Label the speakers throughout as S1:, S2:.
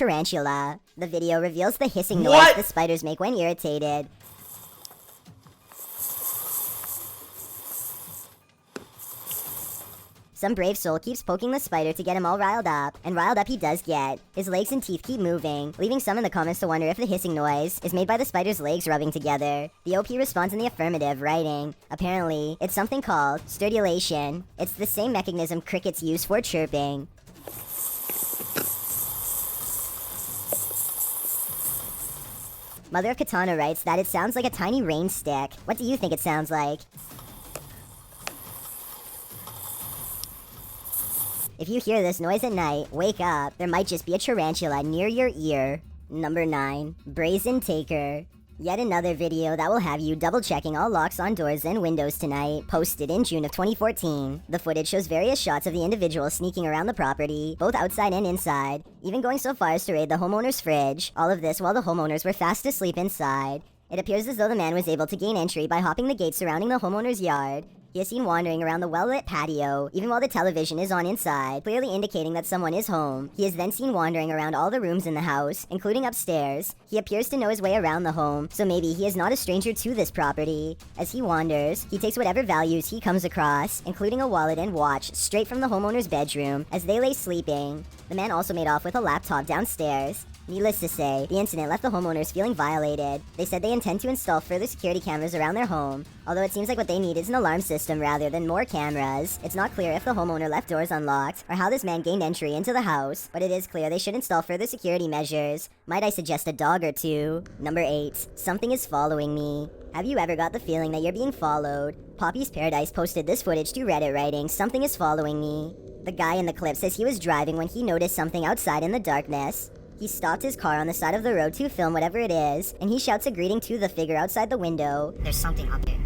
S1: tarantula. The video reveals the hissing noise the spiders make when irritated. Some brave soul keeps poking the spider to get him all riled up, and riled up he does get. His legs and teeth keep moving, leaving some in the comments to wonder if the hissing noise is made by the spider's legs rubbing together. The OP responds in the affirmative, writing, apparently, it's something called stridulation. It's the same mechanism crickets use for chirping. Mother of Katana writes that it sounds like a tiny rain stick. What do you think it sounds like? If you hear this noise at night, wake up. There might just be a tarantula near your ear. Number 9. Brazen Taker. Yet another video that will have you double-checking all locks on doors and windows tonight, posted in June of 2014. The footage shows various shots of the individual sneaking around the property, both outside and inside, even going so far as to raid the homeowner's fridge. All of this while the homeowners were fast asleep inside. It appears as though the man was able to gain entry by hopping the gate surrounding the homeowner's yard. He is seen wandering around the well-lit patio, even while the television is on inside, clearly indicating that someone is home. He is then seen wandering around all the rooms in the house, including upstairs. He appears to know his way around the home, so maybe he is not a stranger to this property. As he wanders, he takes whatever values he comes across, including a wallet and watch, straight from the homeowner's bedroom, as they lay sleeping. The man also made off with a laptop downstairs. Needless to say, the incident left the homeowners feeling violated. They said they intend to install further security cameras around their home, although it seems like what they need is an alarm system rather than more cameras. It's not clear if the homeowner left doors unlocked or how this man gained entry into the house, but it is clear they should install further security measures. Might I suggest a dog or two? Number 8. Something is following me. Have you ever got the feeling that you're being followed? Poppy's Paradise posted this footage to Reddit writing, "Something is following me." The guy in the clip says he was driving when he noticed something outside in the darkness. He stopped his car on the side of the road to film whatever it is, and he shouts a greeting to the figure outside the window.
S2: There's something up here.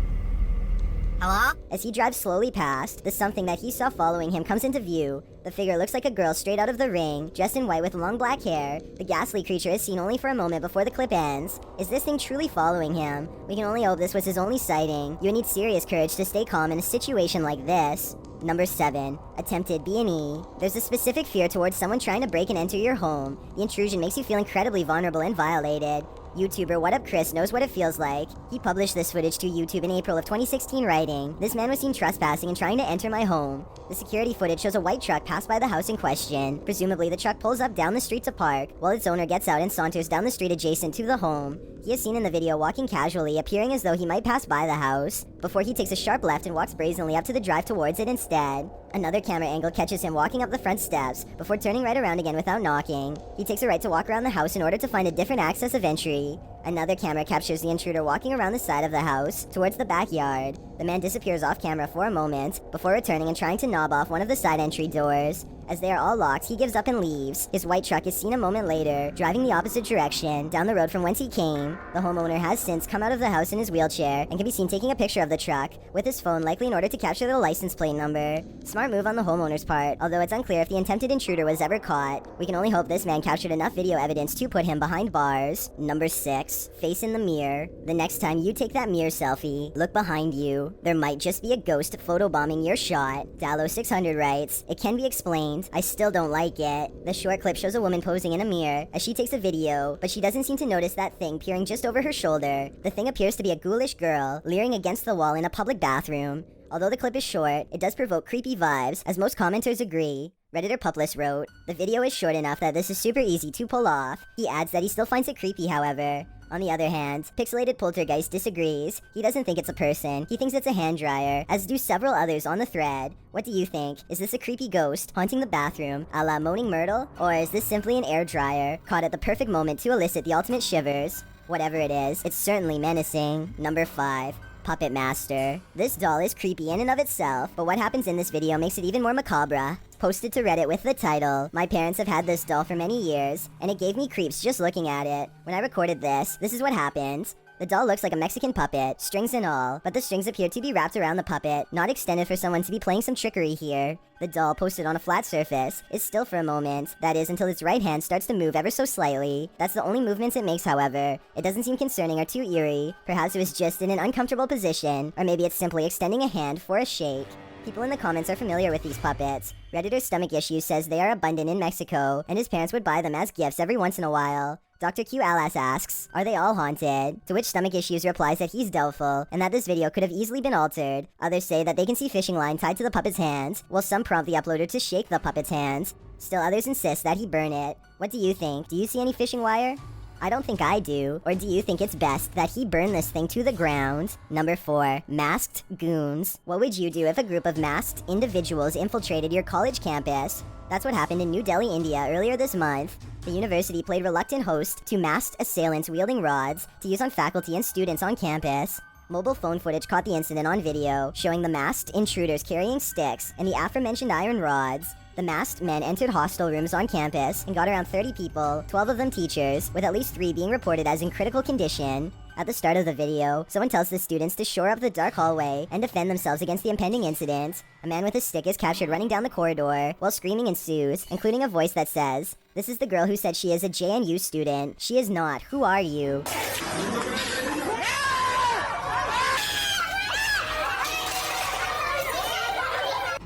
S2: Hello?
S1: As he drives slowly past, the something that he saw following him comes into view. The figure looks like a girl straight out of The Ring, dressed in white with long black hair. The ghastly creature is seen only for a moment before the clip ends. Is this thing truly following him? We can only hope this was his only sighting. You would need serious courage to stay calm in a situation like this. Number 7. Attempted B&E. There's a specific fear towards someone trying to break and enter your home. The intrusion makes you feel incredibly vulnerable and violated. YouTuber What Up Chris knows what it feels like. He published this footage to YouTube in April of 2016 writing, "This man was seen trespassing and trying to enter my home." The security footage shows a white truck pass by the house in question. Presumably the truck pulls up down the street to park, while its owner gets out and saunters down the street adjacent to the home. He is seen in the video walking casually, appearing as though he might pass by the house, before he takes a sharp left and walks brazenly up to the drive towards it instead. Another camera angle catches him walking up the front steps, before turning right around again without knocking. He takes a right to walk around the house in order to find a different access of entry. Another camera captures the intruder walking around the side of the house, towards the backyard. The man disappears off camera for a moment, before returning and trying to knob off one of the side entry doors. As they are all locked, he gives up and leaves. His white truck is seen a moment later, driving the opposite direction, down the road from whence he came. The homeowner has since come out of the house in his wheelchair, and can be seen taking a picture of the truck, with his phone likely in order to capture the license plate number. Smart move on the homeowner's part, although it's unclear if the attempted intruder was ever caught. We can only hope this man captured enough video evidence to put him behind bars. Number 6. Face in the mirror. The next time you take that mirror selfie, look behind you. There might just be a ghost photobombing your shot. Dallo600 writes, "It can be explained. I still don't like it." The short clip shows a woman posing in a mirror as she takes a video, but she doesn't seem to notice that thing peering just over her shoulder. The thing appears to be a ghoulish girl, leering against the wall in a public bathroom. Although the clip is short, it does provoke creepy vibes, as most commenters agree. Redditor Pupless wrote, "The video is short enough that this is super easy to pull off." He adds that he still finds it creepy, however. On the other hand, Pixelated Poltergeist disagrees. He doesn't think it's a person. He thinks it's a hand dryer, as do several others on the thread. What do you think? Is this a creepy ghost haunting the bathroom, a la Moaning Myrtle? Or is this simply an air dryer, caught at the perfect moment to elicit the ultimate shivers? Whatever it is, it's certainly menacing. Number 5. Puppet Master. This doll is creepy in and of itself, but what happens in this video makes it even more macabre. Posted to Reddit with the title, "My parents have had this doll for many years, and it gave me creeps just looking at it. When I recorded this is what happened." The doll looks like a Mexican puppet, strings and all, but the strings appear to be wrapped around the puppet, not extended for someone to be playing some trickery here. The doll, posted on a flat surface, is still for a moment, that is until its right hand starts to move ever so slightly. That's the only movements it makes, however. It doesn't seem concerning or too eerie. Perhaps it was just in an uncomfortable position, or maybe it's simply extending a hand for a shake. People in the comments are familiar with these puppets. Redditor Stomach Issues says they are abundant in Mexico, and his parents would buy them as gifts every once in a while. Dr. Q Alas asks, are they all haunted? To which Stomach Issues replies that he's doubtful, and that this video could have easily been altered. Others say that they can see fishing line tied to the puppet's hands, while some prompt the uploader to shake the puppet's hands. Still others insist that he burn it. What do you think? Do you see any fishing wire? I don't think I do. Or do you think it's best that he burn this thing to the ground? Number 4. Masked goons. What would you do if a group of masked individuals infiltrated your college campus? That's what happened in New Delhi, India earlier this month. The university played reluctant host to masked assailants wielding rods to use on faculty and students on campus. Mobile phone footage caught the incident on video, showing the masked intruders carrying sticks and the aforementioned iron rods. The masked men entered hostel rooms on campus and got around 30 people, 12 of them teachers, with at least 3 being reported as in critical condition. At the start of the video, someone tells the students to shore up the dark hallway and defend themselves against the impending incident. A man with a stick is captured running down the corridor, while screaming ensues, including a voice that says, "This is the girl who said she is a JNU student. She is not. Who are you?"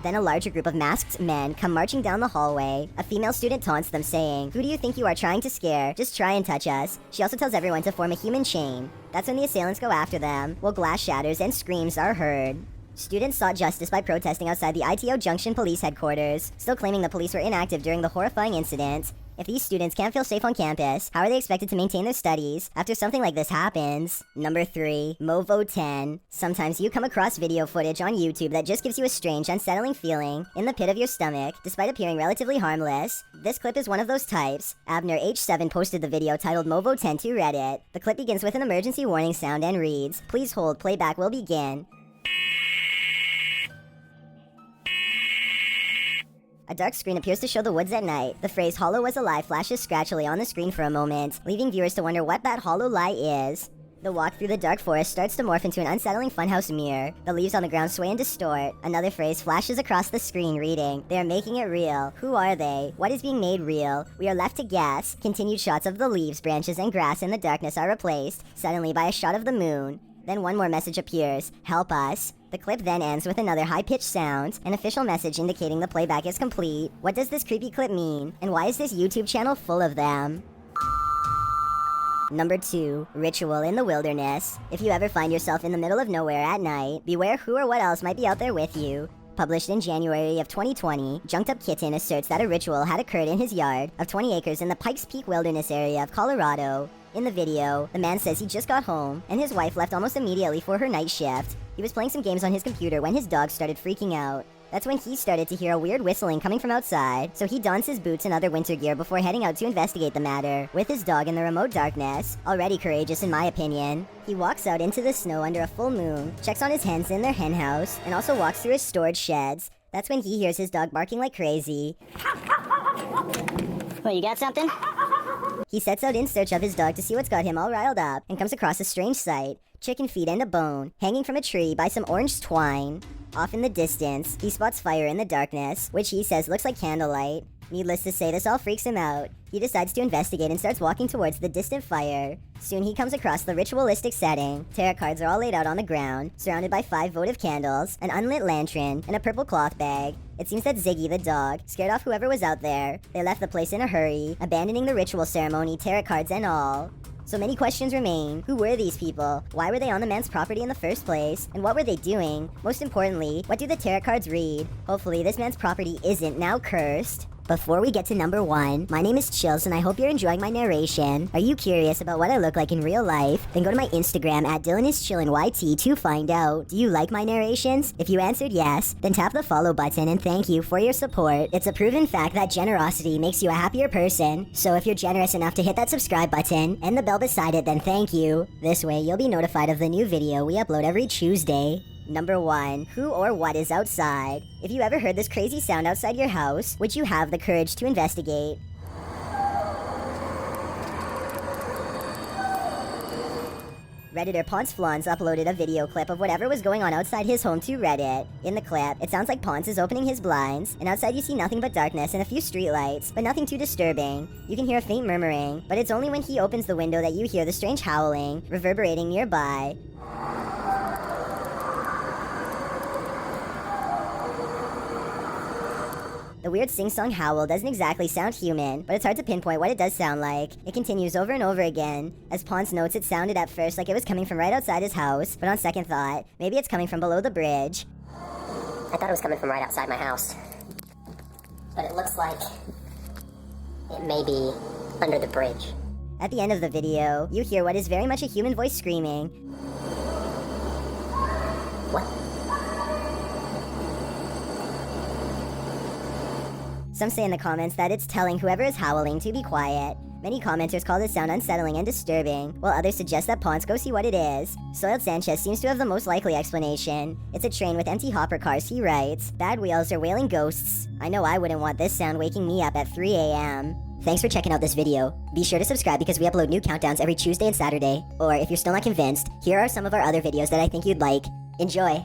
S1: Then a larger group of masked men come marching down the hallway. A female student taunts them, saying, "Who do you think you are trying to scare? Just try and touch us." She also tells everyone to form a human chain. That's when the assailants go after them, while glass shatters and screams are heard. Students sought justice by protesting outside the ITO Junction Police Headquarters, still claiming the police were inactive during the horrifying incident. If these students can't feel safe on campus, how are they expected to maintain their studies after something like this happens? Number 3. Movo 10. Sometimes you come across video footage on YouTube that just gives you a strange, unsettling feeling in the pit of your stomach, despite appearing relatively harmless. This clip is one of those types. Abner H7 posted the video titled Movo 10 to Reddit. The clip begins with an emergency warning sound and reads, "Please hold, playback will begin." A dark screen appears to show the woods at night. The phrase "Hollow was alive" flashes scratchily on the screen for a moment, leaving viewers to wonder what that hollow lie is. The walk through the dark forest starts to morph into an unsettling funhouse mirror. The leaves on the ground sway and distort. Another phrase flashes across the screen reading, "They are making it real. Who are they? What is being made real? We are left to guess." Continued shots of the leaves, branches, and grass in the darkness are replaced, suddenly by a shot of the moon. Then one more message appears, "Help us." The clip then ends with another high-pitched sound, an official message indicating the playback is complete. What does this creepy clip mean? And why is this YouTube channel full of them? Number 2. Ritual in the wilderness. If you ever find yourself in the middle of nowhere at night, beware who or what else might be out there with you. Published in January of 2020, Junked Up Kitten asserts that a ritual had occurred in his yard of 20 acres in the Pikes Peak Wilderness area of Colorado. In the video, the man says he just got home, and his wife left almost immediately for her night shift. He was playing some games on his computer when his dog started freaking out. That's when he started to hear a weird whistling coming from outside, so he dons his boots and other winter gear before heading out to investigate the matter, with his dog in the remote darkness. Already courageous in my opinion. He walks out into the snow under a full moon, checks on his hens in their hen house, and also walks through his storage sheds. That's when he hears his dog barking like crazy.
S2: What, you got something?
S1: He sets out in search of his dog to see what's got him all riled up, and comes across a strange sight. Chicken feet and a bone, hanging from a tree by some orange twine. Off in the distance, he spots fire in the darkness, which he says looks like candlelight. Needless to say, this all freaks him out. He decides to investigate and starts walking towards the distant fire. Soon he comes across the ritualistic setting. Tarot cards are all laid out on the ground, surrounded by 5 votive candles, an unlit lantern, and a purple cloth bag. It seems that Ziggy, the dog, scared off whoever was out there. They left the place in a hurry, abandoning the ritual ceremony, tarot cards and all. So many questions remain. Who were these people? Why were they on the man's property in the first place? And what were they doing? Most importantly, what do the tarot cards read? Hopefully this man's property isn't now cursed. Before we get to number 1, my name is Chills and I hope you're enjoying my narration. Are you curious about what I look like in real life? Then go to my Instagram at DylanIsChillinYT to find out. Do you like my narrations? If you answered yes, then tap the follow button and thank you for your support. It's a proven fact that generosity makes you a happier person. So if you're generous enough to hit that subscribe button and the bell beside it, then thank you. This way you'll be notified of the new video we upload every Tuesday. Number 1. Who or what is outside? If you ever heard this crazy sound outside your house, would you have the courage to investigate? Redditor Ponce Flans uploaded a video clip of whatever was going on outside his home to Reddit. In the clip, it sounds like Ponce is opening his blinds, and outside you see nothing but darkness and a few streetlights, but nothing too disturbing. You can hear a faint murmuring, but it's only when he opens the window that you hear the strange howling, reverberating nearby. The weird sing-song howl doesn't exactly sound human, but it's hard to pinpoint what it does sound like. It continues over and over again. As Ponce notes, it sounded at first like it was coming from right outside his house, but on second thought, maybe it's coming from below the bridge.
S2: I thought it was coming from right outside my house. But it looks like it may be under the bridge.
S1: At the end of the video, you hear what is very much a human voice screaming.
S2: What?
S1: Some say in the comments that it's telling whoever is howling to be quiet. Many commenters call this sound unsettling and disturbing, while others suggest that Ponce go see what it is. Soiled Sanchez seems to have the most likely explanation. It's a train with empty hopper cars, he writes. Bad wheels are wailing ghosts. I know I wouldn't want this sound waking me up at 3 a.m. Thanks for checking out this video. Be sure to subscribe because we upload new countdowns every Tuesday and Saturday. Or if you're still not convinced, here are some of our other videos that I think you'd like. Enjoy!